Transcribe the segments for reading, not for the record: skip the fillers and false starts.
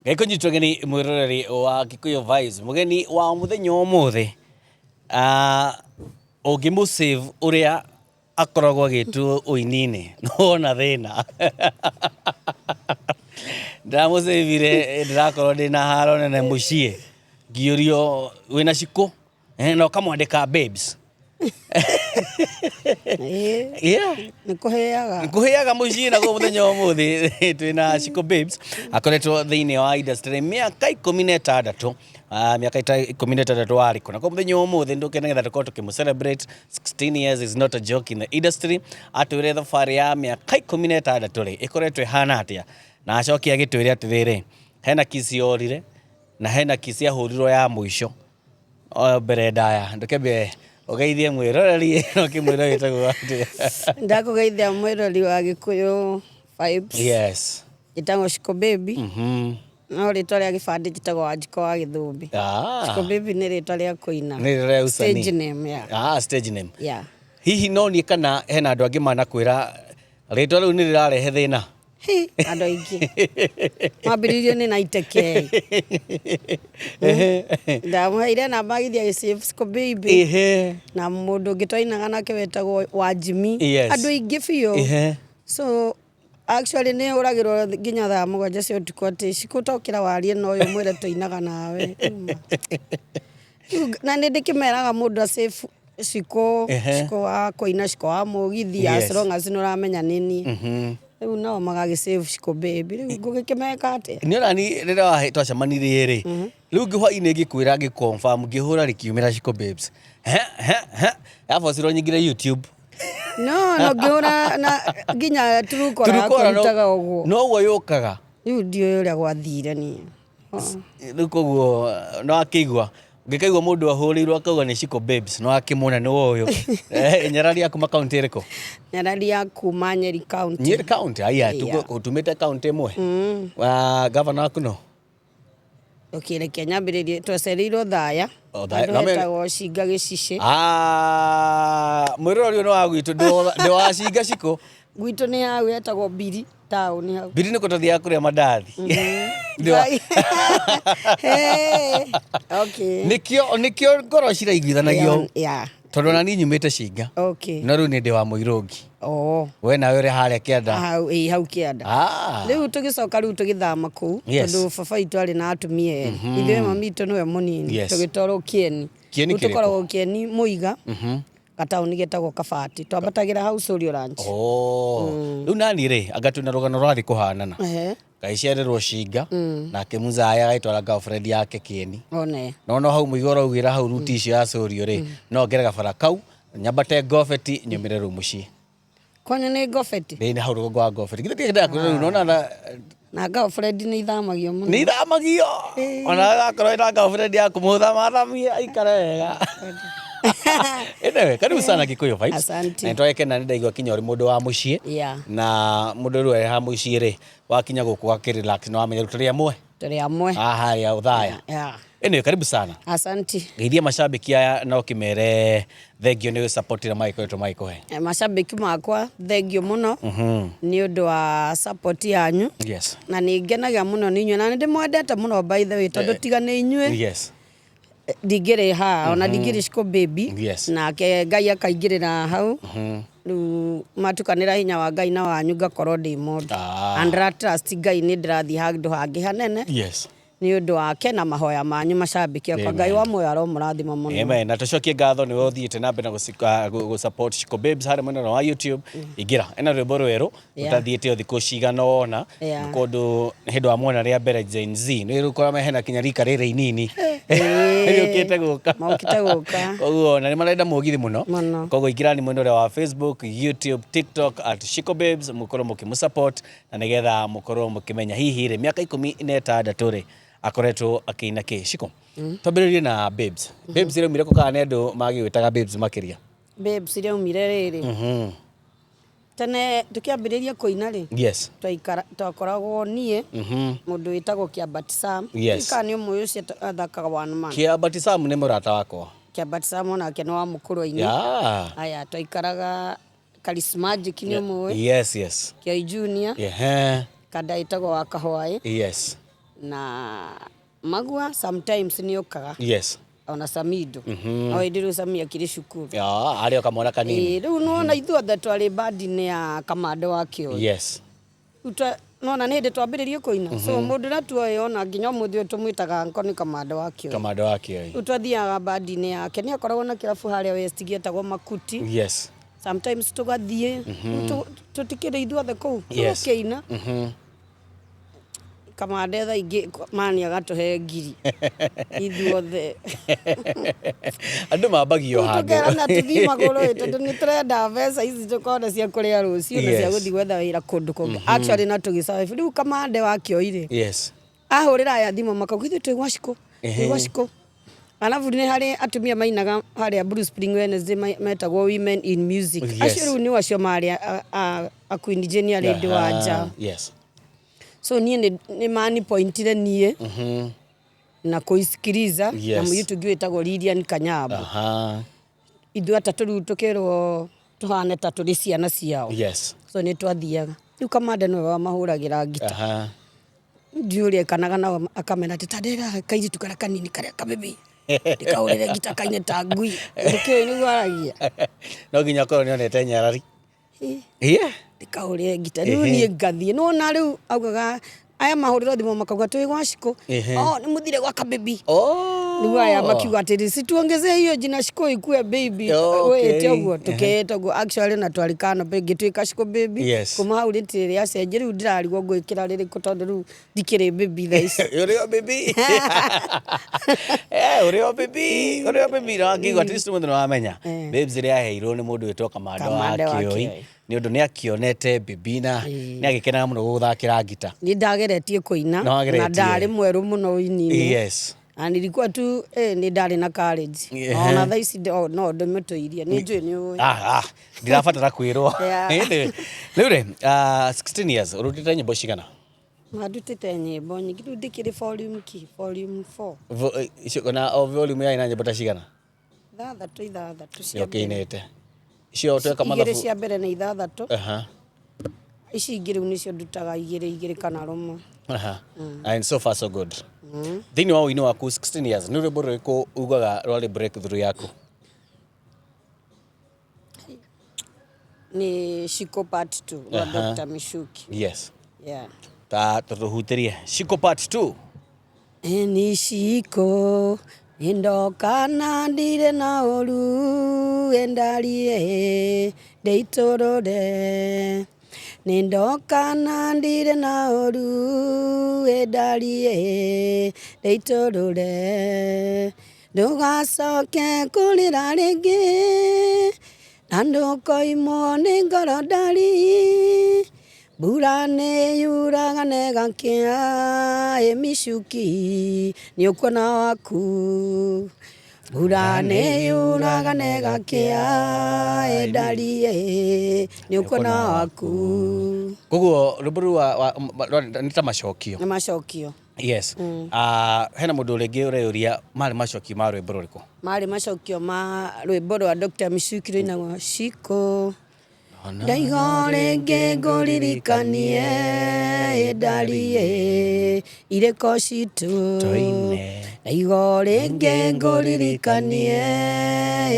Gaikonyi twageni mwiroreri wa Gikuyu Vibes mugeni wa muthenya umuthi ungimu save uria akoragwo agitwo uinini nona thina ndamusavire ndirakorwo ndina haro nene mucie ngiurio wina ciko no kamwandika babes yeah nikuheaga mucie naguo muthenya umuthi twina ciko babes akoretwo thiini wa industry miaka 16 miaka 16 wariko naguo muthenya umuthi ndukenegetha tukorwo tukimucelebrate 16 years is not a joke in the industry atwire thabari ya miaka 16 ri ikoretwo ihana atia na acokia agitwire atiriri hena kisi yorire na hena kisi ahurirwo ya mwisho mbere ndaya ndukebe ugeithie mwiroreri no kimwira witagwo atia ndakugeithia mwirori wa Gikuyu Vibes yes itangwo Ciko Baby no ritwa ria gibandi jitagwo Wanjiko wa Githumbi Ciko Baby ni ritwa ria kuina ni ria usani stage name stage name hihi no ni kana hena andu angi manakwira ritwa riu ni rirarehe thina andu aingi mambiririo ni naiteke ndamuheire namba githia gisave Ciko Baby na mundu ngitwainaga nake wetagwo Wanjimi andu aingi biu so actually ni uragirwo nginya thaa mugwanja cia utuku ati cikutokira warie no uyu mwire tuinaga nawe na ni ndikimeraga mundu save Ciko wa kuina Ciko wa mugithi as long as nuramenya nini riu no magagisave Ciko Baby riu ngugikimeka ati ni orani rira wa twacamanirie ri riu ngihwa-ini ngikwira ngiconfirm ngihura rikiumira Ciko Babes yabocirwo nyingire YouTube no ngihura na nginya turukora kurutaga uguo no uguo yukaga riu ndio uria gwathire ni riu koguo no akigwa ngikaigwa mundu ahurirwo akauga ni Ciko Babes no akimona ni uyu nyarari yaku account iriko nyarari yaku Nyeri County Nyeri County aya tutumite account imwe wa governor akuno okire Kenya mbiririe twecereirwo thaya ndetagwo Cinga Gicici mwirori no wa gwitu ndi wa Cinga Ciko gwitu ni ya wetagwo Biri town hau Biri niko tuthia kuria mandathi okay nikio ngoro ciraiguithanagio tondu na ni nyumite Cinga na riu ni ndi wa Muirongi we nawe uri haria kianda hau kianda riu tugicoka riu tugithama kuu tondu baba itu ari na atumia ithuĩ mami itu niwe munini tugitwarwo Kieni tukoragwo Kieni Muiga gatauni getagwo Kabati twambatagira hau Sorio Ranch riu nani ri anga twina rugano rwari kuhanana gaiciarirwo Cinga nake Muzaya gaitwara girlfriend yake Kieni no hau Muiga uraugira hau ruti icio ya Sorio ri no ngere gabara kau nyambate Ngobeti nyumire ru mucii kwanya ni Ngobeti ni hau rugo rwa Ngobeti githike ndakuru no na girlfriend ni ithamagio muno ni ithamagio ona akorwo ina girlfriend yaku muthamathamia aikare wega karibu sana Gikuyu Vibes na twekena ni ndaigua kinya uri mundu wa mucie na mundu ru ha mucie ri wakinya guku wakirelax no amenya turi amwe haria uthaya karibu sana asante geithia mashabiki aya no kimere thengio ni support na Michael to Michael mashabiki makwa thengio muno ni undu wa support yanyu na ni ngenaga muno ni nywe na ndimwendete muno by the way tondu tiga ni inywe digire ona digire Ciko Baby na ke Ngai akaingirira hau riu matukanira hinya wa Ngai na wanyu ngakorwo ndi mundu and trust Ngai ni ndirathi handu hangi hanene ni undu wake na mahoya manyu mashabiki akwa Ngai wa moyo aromurathima muno na tucokie ngatho ni uthiite na mbere na support Ciko Babes hari mwena wa YouTube igira ena rwimbo rweru utathiite thiku cigana ona kondu hindu wa mwena ria mbere Gen Z ni rukora mehena kinya rika rire inini ukite guka koguo na ni marenda mugithi muno koguo igirani mwena ria wa Facebook YouTube TikTok @Ciko Babes mukorwo mukimusupport na nigetha mukorwo mukimenya hihi ri miaka 16 ri akoretwo akiina ki Ciko twambiririe na Babes ire umire ko kana ndu magigwitaga Babes makiria Babes ire umire riri tene tukiambiriria kuina ri twakoragwo nie mundu witagwo Kiambati Sam ikani umwe ucio athakaga one man Kiambati Sam ni murata wakwa Kiambati Sam nake no wa mukuru-ini aya twaikaraga Charismatic ni umwe yes Kioi Junior kada itagwo wa Kahwae na magua sometimes ni okaga yes ona Samido au ndiru Samia kiri cukuru ari o kamwana kanini riu nona ithuothe twari bandi-ini ya Kamande wa Kioi yes nona nä ndä twambä kuina so må ndå na tuoä ona nginya må thä tå mwä taga nko nä Kamande wa Kioi rä u twathiaga bandi-inä yake nä akoragwo na kä rabu harä a West gätagwo Makuti yes sometimes tå gathiä tå tikä rä ithuothe kå u tå kä ina Kamande tha ingä mani agatå he ngiri ithuothe andå mambagio handå tå kerana tå thiä magå rå tondå nä tå renda mbeca ici tå kona cia kå rä a rå cio na cia gå thiä gwetha wä ra kå ndå kångä actually na tå gä caä rä u Kamande wa Kioi rä ahå rä ra aya thimå makauga ithuä twä gwacikå twä gwacikå alafu nä harä atumia mainaga harä a Blue Spring Wednesday metagwo Women in Music acio rä u nä acio marä a Queen Jenny arä ndä wa nja so niä nä mani pointire niä na kå isikiriza na må yå ngä wä tagwo Lilian Kanyambo ithuä atatå rä u tå kä rwo tå hane ta tå rä ciana ciao so nä twathiaga rä u Kamande nä we wamahå ragä ra ngita ndiå rä ekanaga nao akamena atä tandä kairitu karä kanini karä kabäbi ndä kaå rä re ngita kaine ta ngui ndä kä nä guo aragia no nginya korwo nä onete nyarari ndä kaå rä re ngita rä u niä ngathiä nä wona rä u augaga aya mahå rä ro thimå makauga twä gwacikå nä må thire gwa kabäbi rä u aya makiuga atä rä situongeze hiyo jina Shiko ikue baby wä te å guo tå kete å guo actually na twarä kana ngä tuä ka Shiko baby kå ma hau rä tä rä acenjä rä u ndä rarigwo ngå ä kä ra rä rä kå tondå rä u ndikä rä baby thaici å rä o baby å rä o baby å rä o baby na ngigua at least må ndå nä wamenya babes rä aheirwo nä må ndå wä two Kamande wa Kioi nä å ndå nä akionete bibina nä agä kenaga må no gå thakä ra ngita nä ndageretie kå ina na ndarä mwerå må no ini na nilikuwa tu nä ndarä na courage ona thaa ici no ndå mä tå irie nä njå nä å ndirabatara kwä rwo rä u rä 16 years å rutä te nyä mbo cigana ndutä te nyä mbo nyingä rä u ndä kä rä volume 4 na volume yaina nyä mbo ta cigana ithathatå cio kä inä te icio tweka igä rä cia mbere nä ithathatå ici ingä rä u nä cio ndutaga igä rä kana rå and so far so good thini wa wino waku 16 years nä rwä mbo rwä kå ugaga rwarä breakthrough yaku nä Shiko part 2 wa Dr. Michuki ta tå hutä rie Shiko part 2 nä Shiko nä ndoka na ndirä na å ru endarie ndeitå rå re nä ndoka na ndirä na å ru endarie ndeitå rå re ndå gacoke kå rä ra rä ngä na ndå koimwo nä ngoro ndari mbura nä yuraga negakä a Michuki nä å kuona waku mbura nä yuraga negakä a ndarie nä å kuona waku koguo rwä mbo rå nä ta macokio nä macokio hena må ndå å rä ngä å reå ria marä macokio ma rwä mbo rå rä kå marä macokio ma rwä mbo rwa Dr. Michuki rå inagwo Shiko ndaigo rä ngä ngå ririkanie ndarie irä ko citå ndaigo rä ngä ngå ririkanie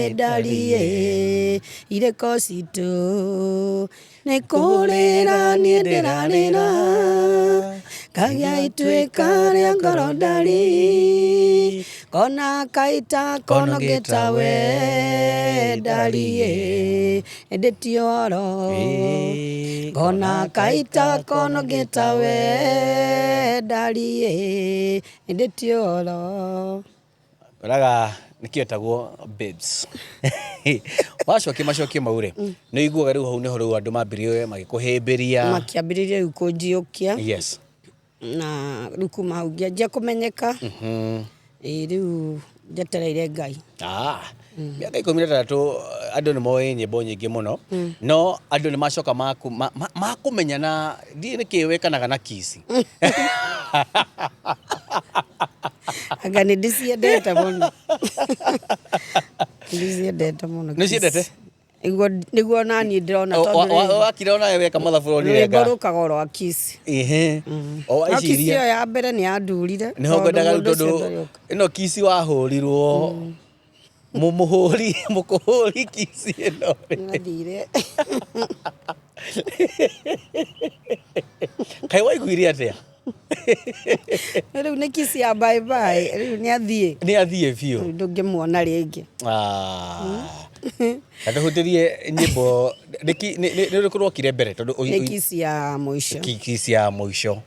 ndarie irä ko citå nä kå rä ra niä ndä rarä ra kagä ituä ka rä a ngoro ndari kona kaita konogä tawe ndarie ndä tioro kona kaita konogä tawe ndarie ndä tioro raga nä kä etagwo babes wacokia macokio mau rä nä iguaga rä u hau nä ho rä u andå mambä rie magä kå hä mbä ria makä ambä rä rie rä u kå njiå kia na rä u kuma hau ngä anjia kå menyeka rä u njetereire Ngai mä aka 13 andå nä moä nyä mbo nyingä må no no andå nä macoka makå menya na ndiä nä kä wekanaga na kici anga nä ndä ciendete må no ndä ciendete må no nä ciendete niguo nani ndĩrona tondũ wakira nawe weka mathabu rwĩmbo rũkaga rwa Kiss. Kisi ĩyo ya mbere nĩ yandurire nĩho ngwendaga tondũ ĩno Kiss wahũrirwo mũkũhũri Kiss ĩno nathire kaĩ waiguire atĩa rĩu nĩ Kiss ya bye bye rĩu nĩ athiĩ biũ ndũngĩmuona rĩngĩ Hutirie nyimbo nĩ ũrĩkũ rwokire mbere tondũ nĩ Kiss ya mũico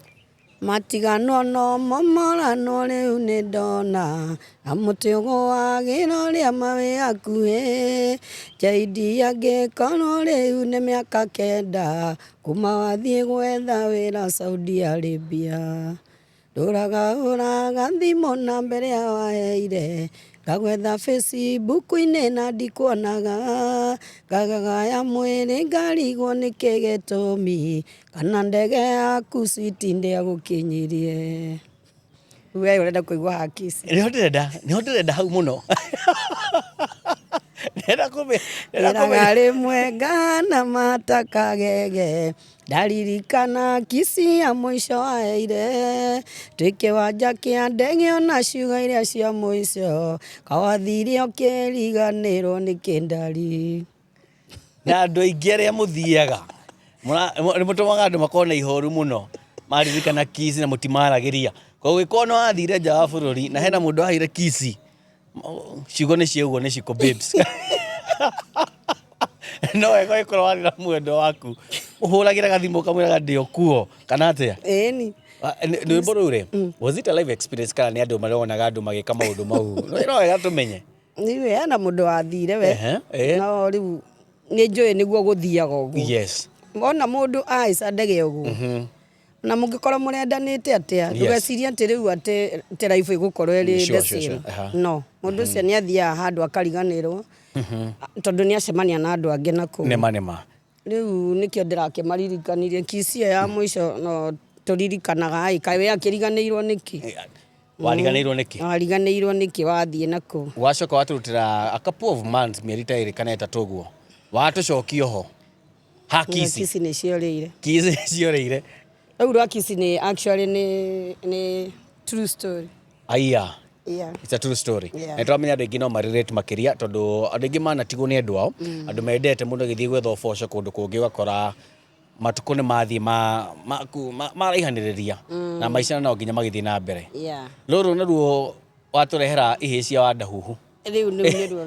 matigano no momorano rĩu nĩ ndona na mũtĩ ũgũwagĩra ũrĩa mawe hakuhĩ Jaidi angĩkorwo rĩu nĩ mĩaka 9 kuma wathiĩ gwetha wĩra Saudi Arabia ndũraga thimũ na mbere ya waheire ngagwetha Facebook-inĩ na ndikuonaga ngagagaya mwĩrĩ ngarigwo nĩkĩ gĩtũmi kana ndege yaku switi ndĩagũkinyirie. We ũrenda kũigua ha Kiss? Nĩho ndĩrenda hau mũno ndĩraga rĩmwe ngana matakagege ndaririkana Kiss ya mũico waheire twĩ kĩwanja kĩa ndege ona ciugo iria cia mũico kawathire ũkĩriganĩrwo nĩ kĩndari na andũ aingĩ arĩa mũthiaga nĩmũtũmaga andũ makorwo na ihoru mũno maririkana Kiss na mũtimaragĩria koguo ĩkorwo nĩ wathire nja wa bũrũri na hena mũndũ waheire Kiss ciugo nĩ ciaguo nĩ Chico Babes no wega ĩkorwo warĩ na mwendo waku ũhũragĩra gathimũ kamwĩraga ndĩ o kuo kana atĩa? Ĩni rwĩmbo rũu rĩ was it a live experience kana nĩ andũ maronaga andũ magĩka maũndũ mau no wega tũmenye nĩ hena mũndũ wathire we no rĩu nĩ njũĩ nĩguo gũthiaga ũguo yes wona mũndũ aica ndege ũguo na mũngĩkorwo mũrendanĩte atĩa ndũgecirie atĩ rĩu atĩ life ĩgũkorwo ĩrĩ the same no mũndũ ũcio nĩ athiaga handũ akariganĩrwo tondũ nĩ acemania na andũ angĩ nakũu nĩma rĩu nĩkĩo ndĩrakĩmaririkanirie Kiss ĩyo ya mũico no tũririkanaga kaĩ we akĩriganĩirwo nĩkĩ wariganĩirwo nĩkĩ wathiĩ nakũu wacoka watũrutĩra a couple of months mĩeri ta ĩrĩ kana ĩtatũ ũguo watũcokia ho ha Kiss nĩ ciorĩire rĩu rwa Kiss nĩ actually nĩ true story aya it's a true story na tũramenya andũ aingĩ no marirate makĩria tondũ andũ aingĩ manatigwo nĩ andũ ao andũ mendete mũndũ agĩthiĩ gwetha ũboco kũndũ kũngĩ ũgakora matukũ nĩ mathiĩ maraihanĩrĩria na maica no nginya magĩthiĩ na mbere rũrũ naruo watũrehera ihĩ cia wandahuhu rĩu nĩ ruo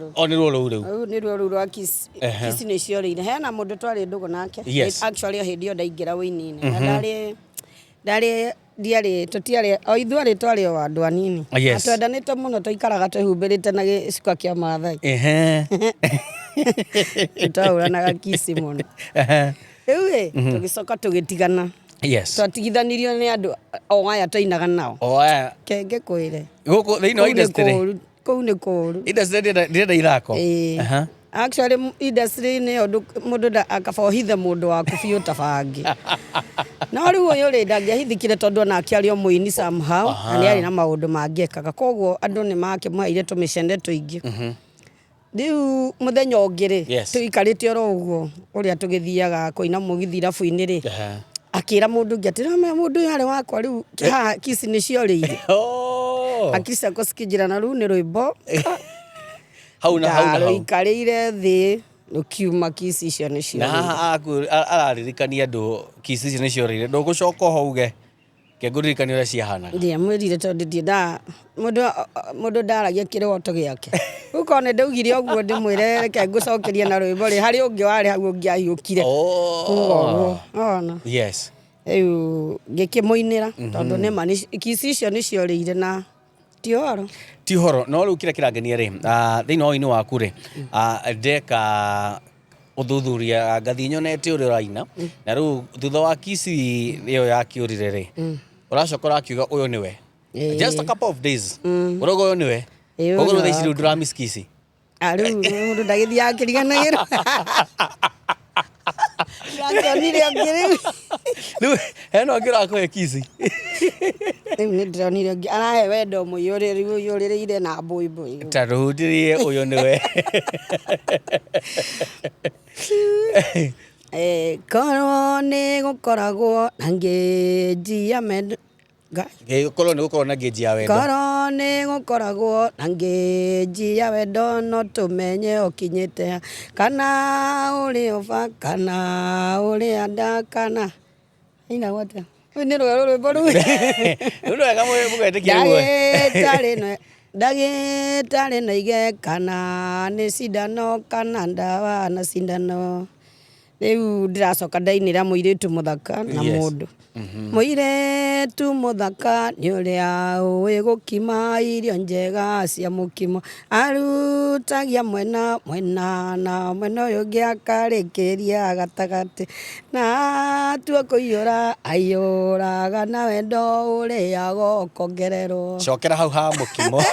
nĩ ruo rũu rwa Kiss nĩ ciorĩire hena mũndũ twarĩ ndũgũ nake actually hĩndĩ ĩyo ndaingĩra wĩini-inĩ na tũtiarĩ o ithuarĩ twarĩ o andũ anini twendanĩte mũno tũikaraga twĩhumbĩrĩte na gĩcuka kĩa Maathai twahũranaga Kiss mũno rĩu tũgĩcoka tũgĩtigana twatigithanirio nĩ andũ o aya twainaga nao kenge kwĩre gũkũ thĩinĩ wa industry kũu nĩ kũũru industry ndĩrenda ithako actually industry nĩ mũndũ akabohithe mũndũ waku biũ ta bangi no rĩu ũyũ rĩ ndangĩahithikire tondũ onake arĩ o mũini somehow na nĩ arĩ na maũndũ mangĩekaga koguo andũ nĩ makĩmũheire tũmĩcende tũingĩ rĩu mũthenya ũngĩ rĩ tũikarĩte oro ũguo ũrĩa tũgĩthiaga kũina mũgithi irabu-inĩ rĩ akĩra mũndũ ũngĩ atĩ ramenya mũndũ ũyũ arĩ wakwa rĩu haha Kiss nĩ ciorĩire akiri ciakwa cikĩnjĩra na rĩu nĩ rwĩmbo hau ikarĩire thĩ rũkiuma Kiss icio nĩ ciorĩire na araririkania andũ Kiss icio nĩ ciorĩire ndũgũcoka hauge kĩngũririkania ũrĩa ciahanaga ndiamwĩrire tondũ ndiendaga mũndũ ndaragia kĩroto gĩake ũkorwo nĩ ndaugire ũguo ndĩmwĩre reke ngũcokerie na rwĩmbo rĩ harĩ ũngĩ warĩ hau ũngĩ ahiũkire ona rĩu ngĩkĩmũinĩra tondũ nĩma Kiss icio nĩ ciorĩire na ti ũhoro no rĩu kĩrĩa kĩrangenia rĩ thĩinĩ wa ũini waku rĩ ndeka ũthuthuria ngathi nyonete ũrĩa ũraina na rĩu thutha wa Kiss ĩyo yakĩũrire rĩ ũracoka ũrakiuga ũyũ nĩwe just a couple of days ũrauga ũyũ nĩwe koguo thaa ici rĩu ndũramiss Kiss rĩu mũndũ ndagĩthiaga akĩriganagĩrwo ndakĩonire ũngĩ rĩu Heno ngira ko ekizi. Ni ndronire arahe wendo muiyurire na boy. Tarudirie uyo niwe. Korwo nĩ gũkoragwo na ngĩnji ya mendo korwo nĩ gũkorwo na ngĩnji ya wendo korwo nĩ gũkoragwo na ngĩnji ya wendo no tũmenye ũkinyĩte kana ũrĩ oba kana ũrĩ anda kana ina wote nĩ rwĩmbo rũu nĩ wega mũgetĩkia guo ndagĩtarĩ na ige kana nĩ cindano kana ndawa na cindano rĩu ndĩracoka ndainĩra mũirĩtu mũthaka na mũndũ mũirĩtu mũthaka nĩ ũrĩa ũĩ gũkima irio njega cia mũkimo arutagia mwena na mwena ũyũ ũngĩ akarĩkĩria gatagatĩ na atua kũiyũra aiyũraga na wendo ũrĩagwo ũkongererwo. Cokera hau ha mũkimo.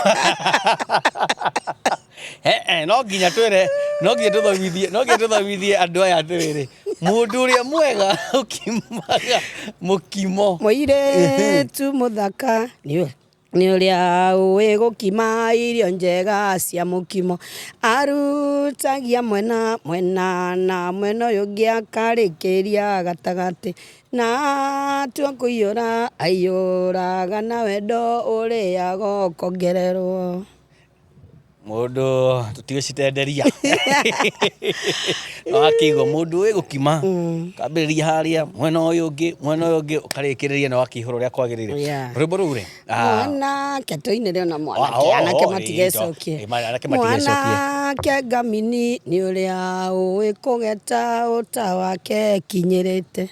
No nginya tũthomithie andũ aya atĩrĩrĩ, mũndũ ũrĩa mwega ũkimaga mũkimo. Mũirĩtu mũthaka nĩ ũrĩa ũĩ gũkima irio njega cia mũkimo arutagia mwena na mwena ũyũ ũngĩ akarĩkĩria gatagatĩ na atua kũiyũra aiyũraga na wendo ũrĩagwo ũkongererwo. Mũndũ tutigũcitenderia wakĩigua mũndũ ũĩ gũkima kambĩrĩria harĩa mwena ũyũ ũngĩ ũkarĩkĩrĩria na wakĩihũra ũrĩa kwagĩrĩire. Rwĩmbo rũu rĩ mwanake tũinĩre ona mwanake anake matigecokie mwanake ngamini nĩ ũrĩa ũĩ kũgeta ũta wake kinyĩrĩte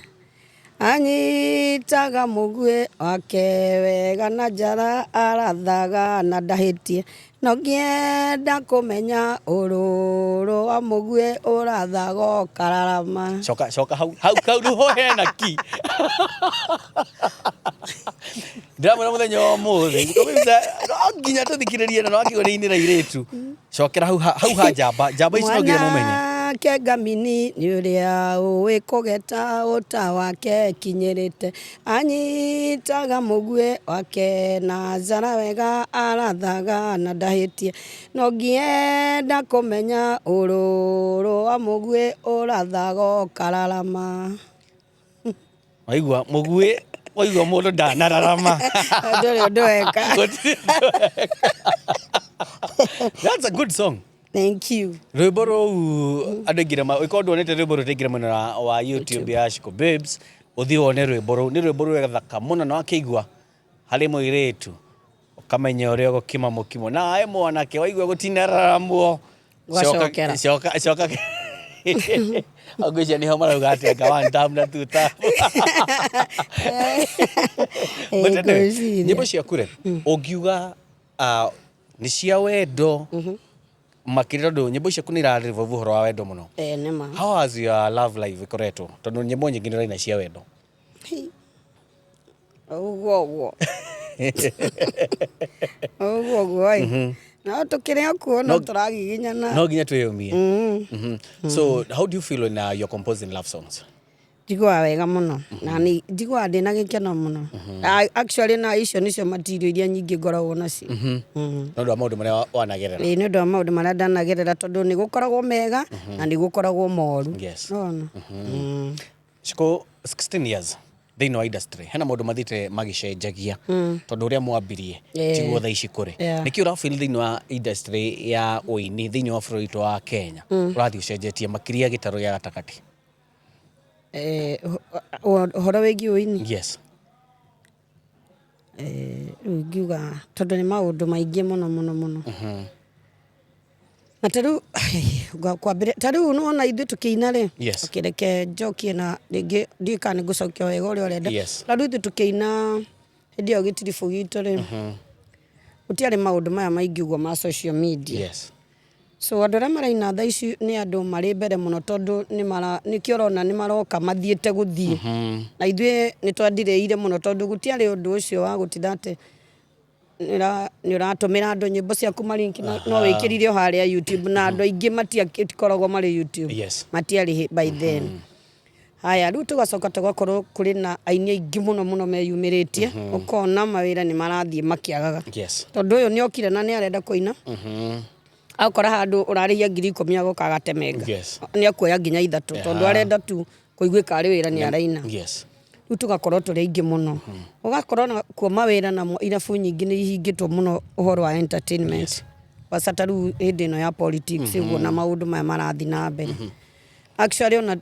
anyitaga mũguĩ wake wega na njara arathaga na ndahĩtie no ngĩenda kũmenya ũrũrũ wa mũguĩ ũrathaga ũkararama. Coka hau ruho hena ki ndĩramwĩra mũthenya wa ũmũthĩ no nginya tũthikĩrĩrie na no akĩgwo nĩ inĩra irĩtu. Cokera hau ha njamba ici no nginya mũmenye. Mwanake ngamini nĩ ũrĩa ũĩ kũgeta ũta wake kinyĩrĩte anyitaga mũguĩ wake na njara wega arathaga na ndahĩtie no ngĩenda kũmenya ũrũrũ wa mũguĩ ũrathaga ũkararama. Waigua mũguĩ waigua mũndũ ndanararama ndũrĩ ũndũ weka. That's a good song. Thank you. Rwĩmbo rũu andũ aingĩ ũkorwo ndwonete rwĩmbo rũu taingĩra mwena wa YouTube ya Shiko Babes ũthiĩ wone rwĩmbo rũu. Nĩ rwĩmbo rwega mũno na wakĩigua harĩ mũirĩtu ũkamenya ũrĩa ũgũkima mũkimo nawe mwanake waigua gũtinararamwo coka ngwĩciria nĩho marauga atĩ anga one time na two time. Nyĩmbo ciaku rĩ ũngiuga nĩ cia wendo makĩria tondũ nyĩmbo ciaku nĩ irarĩrĩria ũhoro wa wendo mũno. Nĩma. How has your love life ĩkoretwo tondũ nyĩmbo nyingĩ nĩ ũraina cia wendo? Ũguo no tũkĩrĩ akuo no tũragiginyana no nginya twĩyũmie. So how do you feel when you're composing love songs? Njiguaga wega mũno na njiguaga ndĩna gĩkeno mũno. Actually na icio nĩcio material iria nyingĩ ngoragwo nacio. Nĩ ũndũ wa maũndũ marĩa wanagerera. Nĩ ũndũ wa maũndũ marĩa ndanagerera tondũ nĩ gũkoragwo mega na nĩ gũkoragwo moru. Shiko 16 years thĩinĩ wa industry hena maũndũ mathiĩte magĩcenjagia tondũ ũrĩa mwambirie tiguo thaa ici kũrĩ. Nĩkĩ ũrafeel thĩinĩ wa industry ya ũini thĩinĩ wa bũrũri witũ wa Kenya ũrathiĩ ũcenjetie makĩria gĩtarũ gĩa gatagatĩ? Ũhoro wĩgiĩ ũini? Yes. Ngiuga tondũ nĩ maũndũ maingĩ mũno na tarĩu kwambĩrĩria tarĩu nĩwona ithuĩ tũkĩina rĩ reke njokie na rĩngĩ ndiũĩ kana nĩ ngũcokia wega ũrĩa ũrenda. Tarĩu ithuĩ tũkĩina hĩndĩ ĩyo gĩtiribũ gitũ rĩ gũtiarĩ maũndũ maya maingĩ ũguo ma social media. So andũ arĩa maraina thaa ici nĩ andũ marĩ mbere mũno tondũ nĩkĩo ũrona nĩ maroka mathiĩte gũthiĩ na ithuĩ nĩ twandireire mũno tondũ gũtiarĩ ũndũ ũcio wa gũtinda atĩ nĩ ũratũmĩra andũ nyĩmbo ciaku marinki no wĩkĩrire harĩa YouTube na andũ aingĩ matiakoragwo marĩ YouTube matiarĩ by then. haya riu tugacoka tugakorwo kuri na aini aingi muno meyumiritie ukona mawira ni marathie makiagaga tondu uyu ni okire na ni arenda kuina akora handu urarihia 10,000 agoka agatemenga ni akuoya nginya 3 tondu arenda tu kuiguika ari wira ni araina riu tugakorwo turi aingi muno ugakorwo kuo mawira na irabu nyingi ni ihingitwo muno uhoro wa entertainment wasata riu hindi no ya politics iguo na maundu maya marathi na mbere actually ona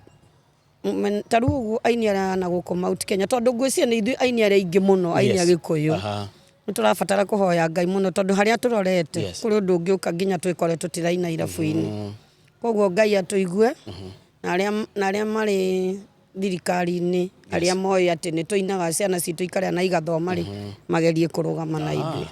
taru aini ara na guko Mount Kenya tondu ngwiciria ni ithui aini ara aingi muno aini agikuyu niturabatara kuhoya Ngai muno tondu haria turorete kuri undu ungiuka nginya twikore tutiraina irabu-ini koguo Ngai atuigue na aria mari thirikari-ini aria moyi ati ni tuinaga ciana citu ikaria na igathoma ri magerie kurugama na ithui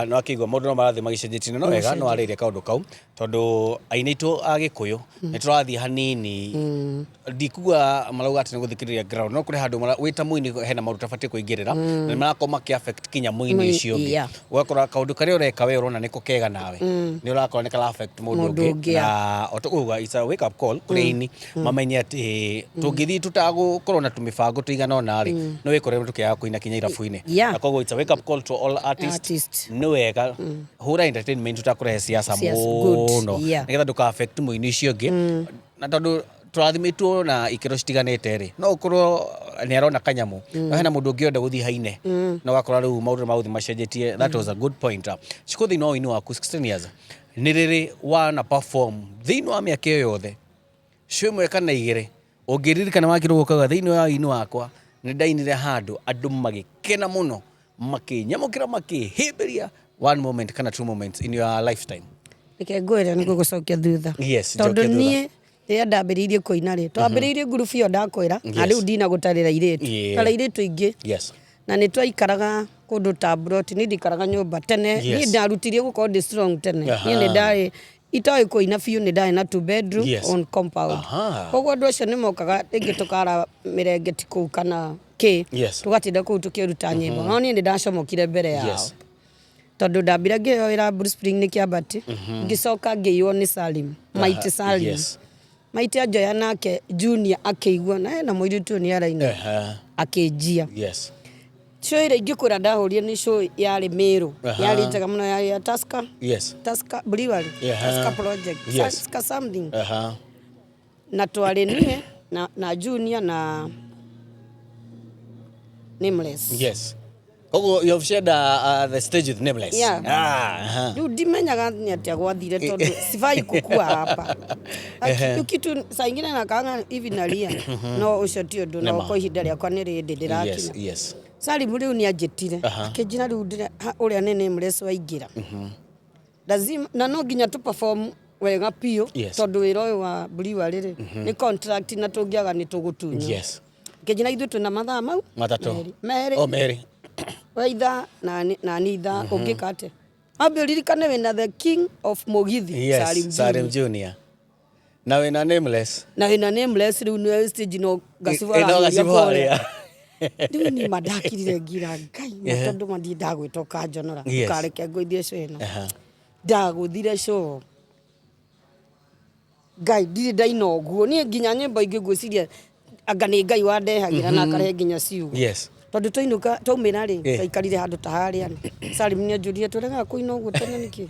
no akigwa maundu no marathi magicenjetie no wega no ariria kaundu kau tondu aini itu agikuyu ni turathi hanini ndikugua marauga ati ni guthikiriria ground no kuri handu wita muini hena maundu tabati kuingirira na marakoma ki affect kinya muini ucio ngi ugakora kaundu karia ureka we urona niko kega nawe ni urakora ni kala affect mundu ungi na otuguga it's a wake up call kuri ini mamenye ati tungithi tutagukorwo na tumibango tuigana ona ri no wikore tukiaga kuina kinya irabu-ini na koguo it's a wake up call to all artists no wega hura entertainment tutakurehe siasa muno nigetha nduka affect muini ucio ngi na tondu turathimitwo na ikiro citiganite ri no ukorwo ni arona kanyamu no hena mundu ungi onda guthii haine no gakora riu maundu mauthi macenjetie that was a good point ciko thini wa inu waku 16 years ni riri wana perform thini wa miaka yothe cimwe kana igire ungiririkana wakiro gukaga thini wa inu wakwa ni ndainire handu andu magikena muno makinyamukira makihimbiria one moment kana two moments in your lifetime nikengwira ni gugucokia thutha tondu nie ria ndambiriirie kuina ri twambiriirie group iyo ndakwira na riu ndina gutarira iritu kala iritu ingi na ni twaikaraga kundu ta brot ni ndikaraga nyumba tene ni ndarutirie gukorwo ndi strong tene ni ndari itoi kuina biu ni ndari na 2 bedroom on compound koguo andu acio ni mokaga ringi tukara mirengeti kuu kana tugatinda kuu tukiruta nyimbo no ni ndacomokire mbere yao tondu ndambira ngioira Bruce Spring ni Kiambati ngicoka ngiiyo ni Salim Maiti Salim Maiti ajoya nake Junior akigwa na muiritu ni araina akijia show ire ngikura ndahurie ni show yari Meru yari njaga muno ya Tusker Tusker Brewery Tusker project Tusker something na twari nie na Junior na Nameless Kogo you've shared the stage with Nameless. You dimenyaga ni atia gwathire tondu sifai kukua hapa. Kitu saa ingine nakanga hivi nalia no ucio ti undu no ko ihinda riakwa ni rindi ndirakinya. Sari muri ni ajetire akijina riu uria nene Nameless waingira. Lazima na no nginya tu perform wega pio tondu wira uyu wa Brewery ni contract na tungiaga ni tugutunya. Kejina ithu tuna mathaa mau Meri waitha na nitha ungikate ambe uririkane wina the king of Mugithi Salim Junior na wina Nameless riu ni stage no gacibora riu ni madakirire ngira Ngai tondu mandi ndagwitoka njonora ukareke ngwithie show ino ndaguthire show Ngai ndiri ndaina uguo ni nginya nyimbo ingi ngwiciria anga ni Ngai wandehagira na akarehe nginya ciugo tondu twinuka twaumira ri taikarire handu ta haria Salim ni anjuria turega kuina uguo tene niki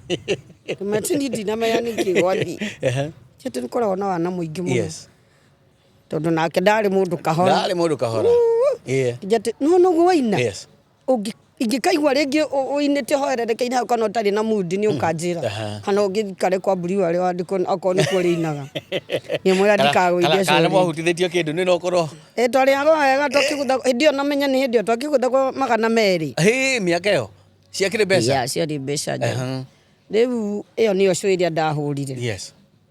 tumetini ndina maya niki gwathi chetu nikoragwo na wana muingi muno tondu nake ndari mundu kahora kijate no waina ingikaigwa ringi uinite hoererekeine hau kana utari na mood ni ukanjira kana ungikare kwa Brewery wandiko akoni kurinaga ni mwira ndikagwithia kana mwahutithitio kindu ni no korwo twari ago wega twakigutha ndio namenya ni ndio twakigutha kwa magana meri miaka yo ciakire mbeca ciari mbeca riu iyo niyo show iria ndahurire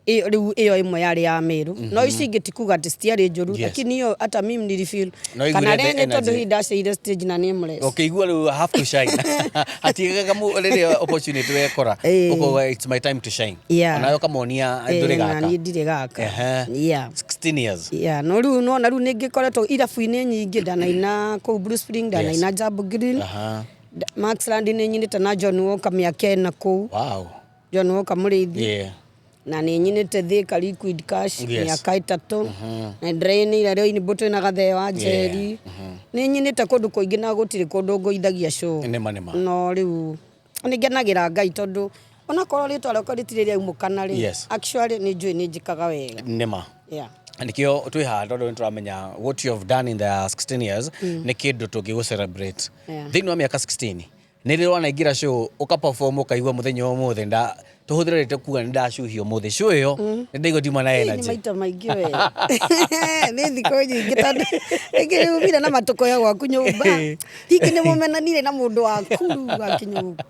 riu iyo imwe yari ya Meru no ici ngitikuga ati stiari njuru lakini iyo hata mimi nilifeel kana rene tondu hindaceire stage na Nameless ukigua riu have to shine atigaga mu riri opportunity wekora uko it's my time to shine anayo kamonia ndure gaka ni ndire gaka 16 years no riu no na riu ningikoretwo irabu-ini nyingi ndanaina ku Bruce Spring ndanaina Jambo Green Maxland ni nyinite na John Walker miaka na ku John Walker murithi na nä nyinä te Thika Liquid Cash mĩaka 3 na ndĩrainĩire rĩo inibũtũ na gathee wa Njeri nĩ nyinĩte kũndũ kũingĩ na gũtirĩ kũndũ ngũithagia show no rĩu nĩ ngenagĩra Ngai tondũ onakorwo rĩtwa rĩakwa rĩtirĩ rĩaumũkana rĩ actually nĩ njũĩ nĩ njĩkaga wega nĩma nikio twi haha tondu nituramenya what you have done in the 16 years ni kindu tungigu celebrate thini wa miaka 16 ni rä wanaingira show ukaperform ukaigua muthenya umuthi nda tuhuthiririte kuga ni ndacuhio muthi show iyo ni ndaigua na energy ni maita maingĩ we ni thikũ nyingĩ tondu ingĩ nĩ umire na matuko ya gwaku nyũmba hingĩ nĩ mũmenanire na mũndũ waku wa kinyũmba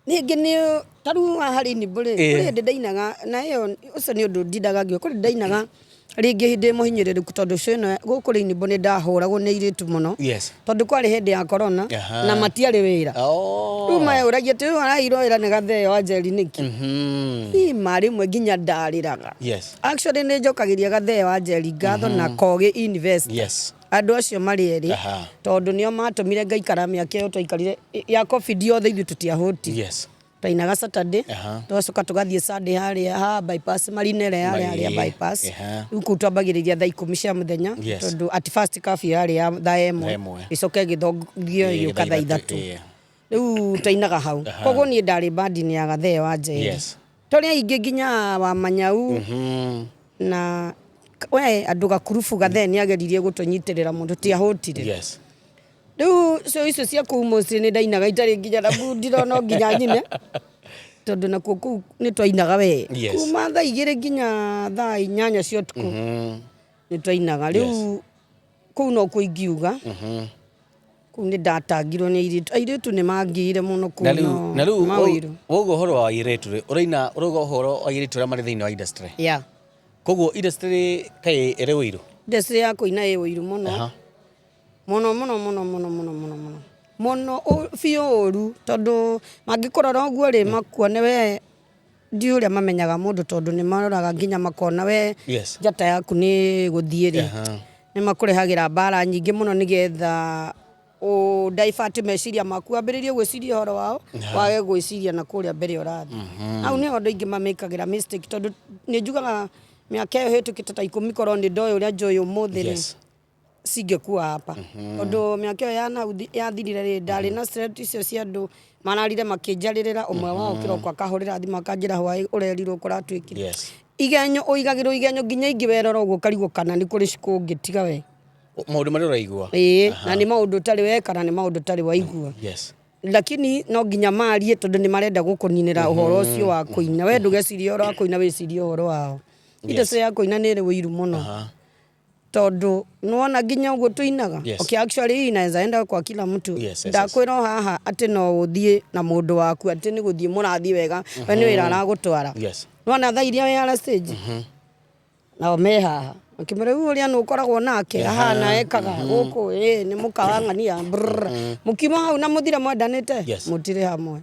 ningĩ nĩ taru harĩ ni bure kũrĩ ndainaga na ĩyo ũcio nĩ ũndũ ndindaga ngĩo kũrĩ ndainaga rĩngĩ hĩndĩ mũhinyĩrĩrĩku tondũ ũcio ĩno gũkũ rĩinĩmbo nĩ ndahũragwo nĩ airĩtu mũno tondũ kwarĩ hĩndĩ ya corona na matiarĩ wĩra rĩu mayũragia atĩ arahirwo wĩra nĩ Gathee wa Njeri nĩkĩ ima rĩmwe nginya ndarĩraga actually nĩ njokagĩria Gathee wa Njeri ngatho na Kogi Invest andũ acio marĩ erĩ tondũ nĩo matũmire ngaikara mĩaka ĩyo twaikarire ya COVID yothe ithuĩ tũtiahũtire twainaga Saturday tũgacoka tũgathiĩ Sunday harĩa bypass marinere harĩa bypass rĩu kũu twambagĩrĩria thaa 10 cia mũthenya tondũ at first curfew harĩa thaa 1 ĩcoke gĩthongio gĩũka thaa 3 rĩu twainaga hau koguo niĩ ndarĩ bandi-inĩ ya Gathee wa Njeri tũrĩ aingĩ nginya wa Manyau na we andũ gakurubu Gathee nĩ ageririe gũtũnyitĩrĩra mũndũ tiahũtire rĩu cio icio cia kũu mũciĩ nĩ ndainaga itarĩ nginya na ndirona nginya nyine tondũ nakuo kũu nĩ twainaga we kuma thaa 2 nginya thaa 8 cia ũtukũ nĩ twainaga rĩu kũu no kũ ingiuga kũu nĩ ndatangirwo nĩ airĩtu nĩ mangiire mũno kũu na rĩu woguo ũhoro wa airĩtu ũraina ũrauga ũhoro wa airĩtu arĩa marĩ thĩinĩ wa industry koguo industry kaĩ ĩrĩ ũiru industry ya kũina ĩ ũiru mũno mũno biũ ũru tondũ mangĩkũrora ũguo rĩ makuone we ndi ũrĩa mamenyaga mũndũ tondũ nĩ maroraga nginya makona we njata yaku nĩ gũthiĩ rĩ nĩ makũrehagĩra mbara nyingĩ mũno nĩgetha divert meciria maku ambĩrĩrie gwĩciria ũhoro wao wage gwĩciria na kũrĩa mbere ũrathiĩ hau nĩ andũ aingĩ mamĩkagĩra mistake tondũ nĩ njugaga mĩaka ĩyo hĩtũkĩte ta 10 korwo nĩ ndoĩ ũrĩa njũĩ ũmũthĩ rĩ singekuwa hapa tondu miaka ĩyo ya nau yathirire rĩ ndarĩ na stress icio cia andũ mararire makĩnjarĩrĩra ũmwe wao kĩroko akahũrĩra thimũ akanjĩra hwaĩ ũrerirwo kũratwĩkire igenyo ũigagĩrwo igenyo nginya ingĩwerora ũguo karigwo kana nĩ kũrĩ cikũngĩtiga we maũndũ marĩa ũraigua na nĩ maũndũ ũtarĩ weka na nĩ maũndũ ũtarĩ waigua lakini no nginya marie tondũ nĩ marenda gũkũninĩra ũhoro ũcio wa kũina we ndũgecirie ũhoro wa kũina wĩcirie ũhoro wao industry ya kũina nĩ ĩrĩ ũiru mũno tondu nuona nginya uguo tuinaga okay actually inaweza enda kwa kila mtu ndakwira haha ati no uthie na mundu waku ati ni guthie murathie wega we ni wira aragutwara nuona thaa iria we ara stage na me haha akimera uria no ukoragwo nake ahana ekaga guku ni mukawangania mukima hau na muthira mwendanite mutire hamwe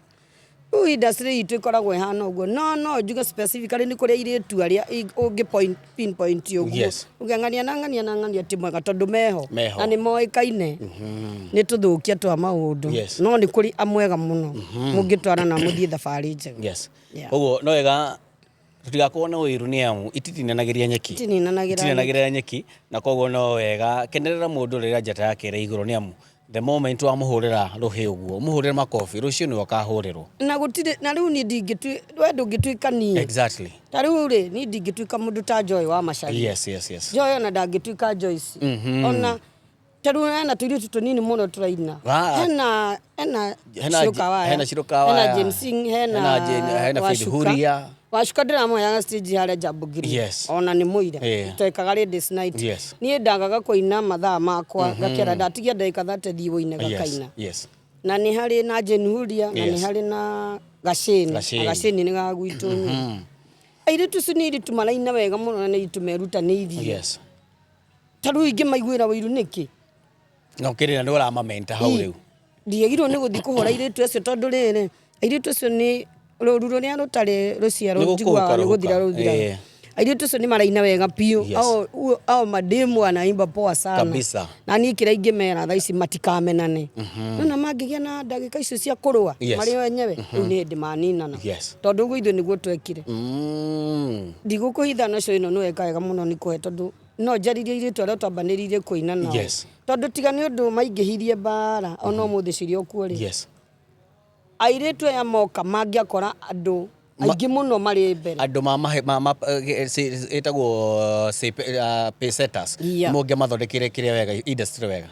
industry itu ikoragwo ihana uguo no njuga specifically ni kuria iritu aria ungi pinpoint uguo ungengania na ngania ti mwega tondu meho na ni moikaine ni tuthukia twa maundu no ni kuri amwega muno mungitwara na muthie thabari njega uguo no wega tutigakorwo na wiru ni amu ititinanagiria nyeki na koguo no wega kenerera mundu rira njata yake ĩrĩ igũrũ ni amu the moment wa muhurira ruhi uguo muhurira makofi rucio ni wakahurirwo na gutire na riu ni ndingitwi we ndungitwika nie ta riu ri ni ndingitwika mundu ta Joy wa Macari Joy ona ndangitwika Joyce ona ta riu na tũirĩtu tũnini mũno tũraina hena Shirokawa hena James Singh hena Wachuka Wachuka ndĩramwe ya stage harĩa Jambugiri ona nĩ mũire twekaga ladies night niĩ ndagaga kũina mathaa makwa gakĩra ndatigia ndagĩka 30 thiĩ wũine gakaina na nĩ harĩ na Jenuria na nĩ harĩ na Gacĩni nĩ gagwitũ airĩtu ci nĩ airĩtu maraina wega mũno na nĩ airĩtu merutanĩirie ta rĩu ingĩ maiguĩra wĩiru nĩkĩ no kĩrĩ na nĩ ũramamenta hau rĩu ndiagirwo nĩ gũthiĩ kũhũra airĩtu acio tondũ rĩrĩ airĩtu acio nĩ rũru rũrĩa rũtarĩ rũciaro njiguaga nĩ gũthira airĩtu acio nĩ maraina wega piũ ao mademu anaimba poa sana kabisa na niĩ kĩrĩa ingĩmera thaa ici matikamenane na mangĩgĩa na ndagĩka icio cia kũrũa marĩ wenyewe rĩu nĩ hĩndĩ maninana tondũ ũguo ithuĩ nĩguo twekire ndigũkũhitha nacio ĩno nĩ weka wega mũno nĩ kũhe tondũ no njaririe airĩtu arĩa twambanĩrĩirie kũina nao tondũ tiga nĩ ũndũ maingĩhirie mbara ona ũmũthĩ cirĩ o kuo rĩ airĩtu aya moka mangĩakora andũ aingĩ mũno marĩ mbere andũ etagwo paysetters mũngĩ mathondekere kĩrĩa wega industry wega